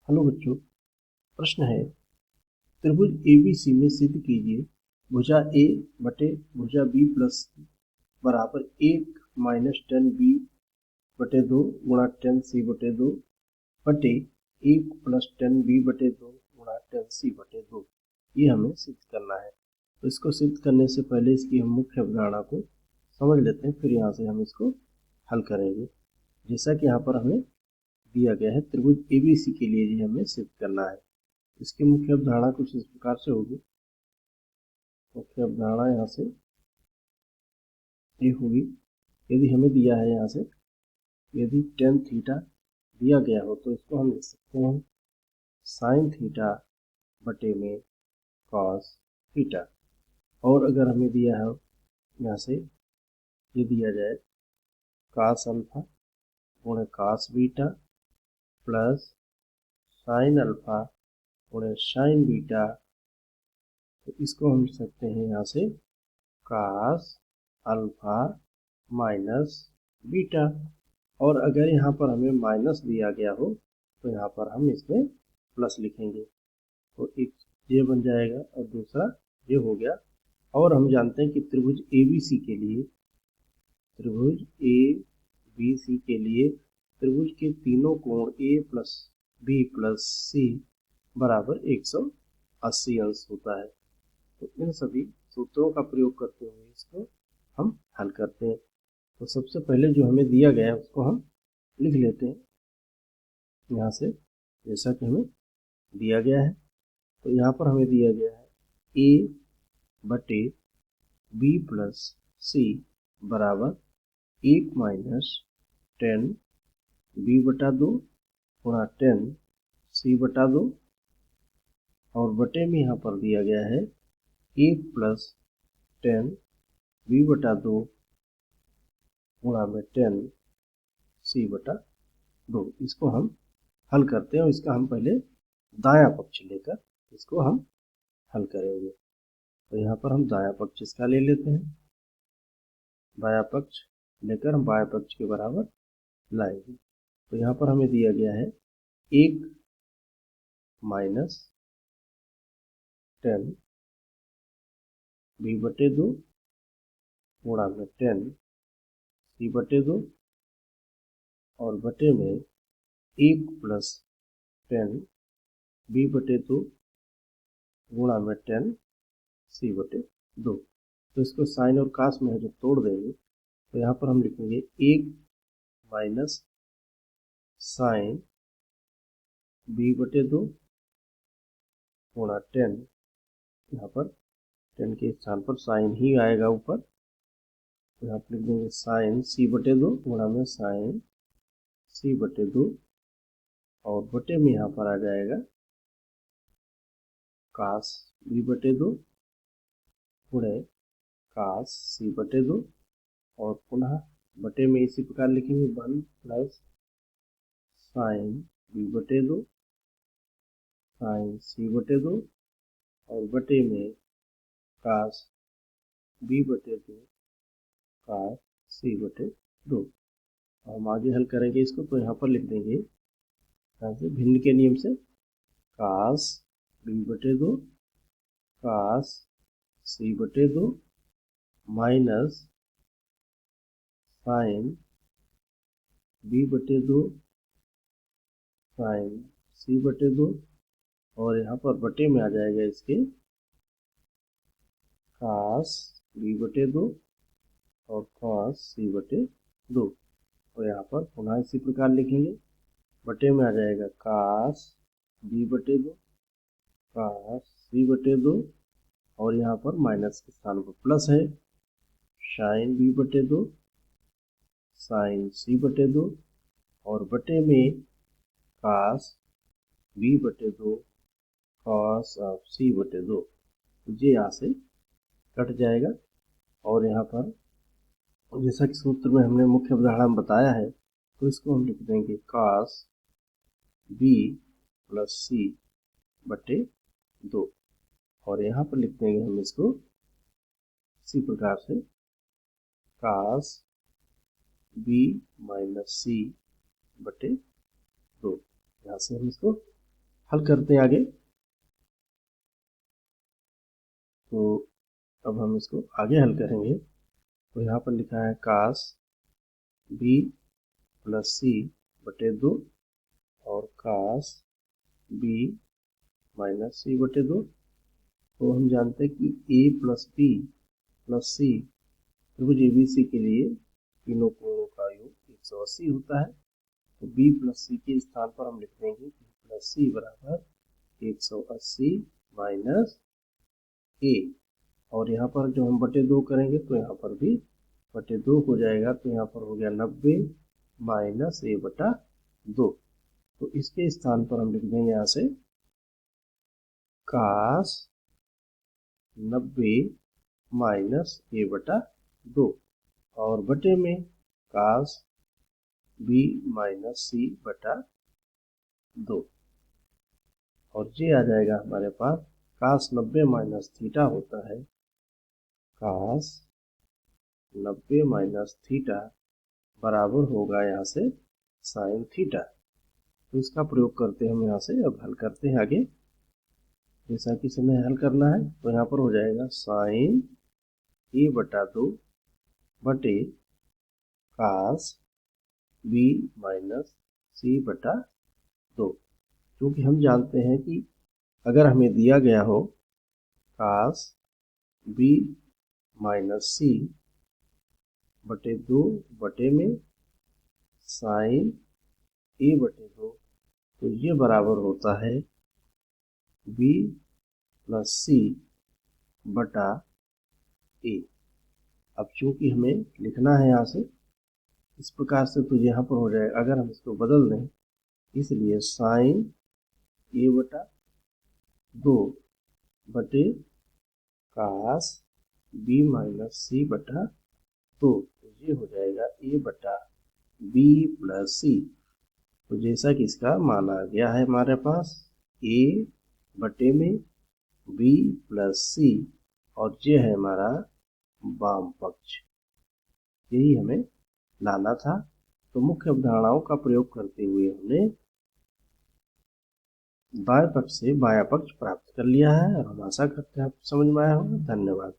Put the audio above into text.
Hello बच्चों, प्रश्न है त्रिभुज ABC में सिद्ध कीजिए भुजा A बटे भुजा B प्लस बराबर 1 माइनस 10B बटे 2 गुणा 10C बटे 2 बटे 1 प्लस 10B बटे 2 गुणा 10C बटे 2। ये हमें सिद्ध करना है। तो इसको सिद्ध करने से पहले इसकी हम मुख्य अवधारणा को समझ लेते हैं, फिर यहाँ से हम इसको हल करेंगे। जैसा कि यहाँ पर हमें दिया गया है त्रिभुज ABC के लिए ये हमें सिद्ध करना है। इसकी मुख्य अवधारणा कुछ इस प्रकार से होगी। मुख्य अवधारणा यहाँ से ये होगी, यदि हमें दिया है यहाँ से यदि tan थीटा दिया गया हो तो इसको हम लिख सकते हैं sin थीटा बटे में cos थीटा। और अगर हमें दिया है यहाँ से ये दिया जाए cos अल्फा गुणे cos beta plus sin alpha गुणे sin बीटा, तो इसको हम लिख सकते हैं यहाँ से cos अल्फा माइनस बीटा। और अगर यहाँ पर हमें माइनस दिया गया हो तो यहाँ पर हम इसमें प्लस लिखेंगे, तो एक ये बन जाएगा और दूसरा ये हो गया। और हम जानते हैं कि त्रिभुज ABC के लिए त्रिभुज के तीनों कोण A plus B plus C बराबर 180 अंश होता है। तो इन सभी सूत्रों का प्रयोग करते हुए इसको हम हल करते हैं। तो सबसे पहले जो हमें दिया गया है उसको हम लिख लेते हैं यहाँ से, जैसा कि हमें दिया गया है। तो यहाँ पर हमें दिया गया है A बटे B प्लस C बराबर 1 माइनस 10B बटा 2 गुणा 10C बटा 2, और बटे में यहाँ पर दिया गया है 1 प्लस 10B बटा 2 गुणा में 10C बटा 2। इसको हम हल करते हैं और इसका हम पहले दायां पक्ष लेकर इसको हम हल करेंगे। तो यहाँ पर हम दायां पक्ष इसका ले लेते हैं, दायां पक्ष लेकर हम बाएं पक्ष के बराबर लाएंगे। तो यहाँ पर हमें दिया गया है 1 माइनस 10B बटे 2 गुणा में 10C बटे 2, और बटे में 1 प्लस 10B बटे 2 गुणा में 10C बटे 2। तो इसको साइन और कास में जो तोड़ देंगे तो यहाँ पर हम लिखेंगे 1 माइनस साइन B बटे 2 गुणा 10, यहाँ पर 10 के स्थान पर साइन ही आएगा ऊपर, तो यहाँ पर लिख देंगे साइन C बटे 2 गुणा में साइन C बटे 2, और बटे में यहाँ पर आ जाएगा कास B बटे 2 गुणे कास C बटे 2, और पुनः बटे में इसी प्रकार लिखेंगे 1 प्लस साइन B बटे 2 साइन C बटे 2, और बटे में कास B बटे 2 कास C बटे 2। हम आगे हल करेंगे इसको, तो यहाँ पर लिख देंगे यहाँ से भिन्न के नियम से कास B बटे 2 कास C बटे 2 माइनस साइन B बटे 2 साइन C बटे 2, और यहाँ पर बटे में आ जाएगा इसके कास B बटे 2 और कास C बटे 2। और यहाँ पर पुनः इसी प्रकार लिखेंगे, बटे में आ जाएगा कास B बटे 2 कास C बटे 2, और यहाँ पर माइनस के स्थान पर प्लस है साइन B बटे 2 साइन C बटे 2, और बटे में कास B बटे 2 कॉस ऑफ C बटे 2। ये यहाँ से कट जाएगा, और यहाँ पर जैसा कि सूत्र में हमने मुख्य अवधारणा में बताया है, तो इसको हम लिख देंगे cos B प्लस C बटे 2, और यहाँ पर लिख देंगे हम इसको इसी प्रकार से cos B माइनस C बटे 2। यहाँ से हम इसको हल करते हैं आगे। तो अब हम इसको आगे हल करेंगे। तो यहाँ पर लिखा है cos b प्लस सी बटे 2 और cos b माइनस सी बटे 2। तो हम जानते हैं कि a प्लस बी प्लस सी त्रिभुज ABC के लिए तीनों कोणों का योग 180 होता है। तो b प्लस सी के स्थान पर हम लिख देंगे b प्लस सी बराबर 180 माइनस a। और यहाँ पर जो हम बटे 2 करेंगे तो यहाँ पर भी बटे 2 हो जाएगा। तो यहाँ पर हो गया 90 माइनस a बटा 2। तो इसके स्थान पर हम लिख देंगे यहाँ से cos 90 माइनस a बटा 2 और बटे में cos b माइनस c बटा 2। और ये आ जाएगा हमारे पास cos 90 माइनस थीटा होता है cos 90 माइनस थीटा बराबर होगा यहाँ से साइन थीटा। तो इसका प्रयोग करते हैं हम यहाँ से। अब हल करते हैं आगे। जैसा कि समय हल करना है तो यहाँ पर हो जाएगा साइन a बटा 2 बटे cos b माइनस c बटा 2। क्योंकि हम जानते हैं कि अगर हमें दिया गया हो cos b माइनस c बटे 2 बटे में साइन a बटे 2, तो ये बराबर होता है b प्लस c बटा a। अब चूंकि हमें लिखना है यहाँ से इस प्रकार से, तो यहाँ पर हो जाएगा अगर हम इसको बदल दें, इसलिए साइन a बटा 2 बटे cos b माइनस c बटा 2। तो ये हो जाएगा a बटा b प्लस c। तो जैसा कि इसका मान आ गया है हमारे पास a बटे में b प्लस c और ये है हमारा वाम पक्ष। यही हमें लाना था। तो मुख्य अवधारणाओं का प्रयोग करते हुए हमने दाएं पक्ष से बायां पक्ष प्राप्त कर लिया है और हम आशा करते हैं आपको समझ में आया होगा। धन्यवाद।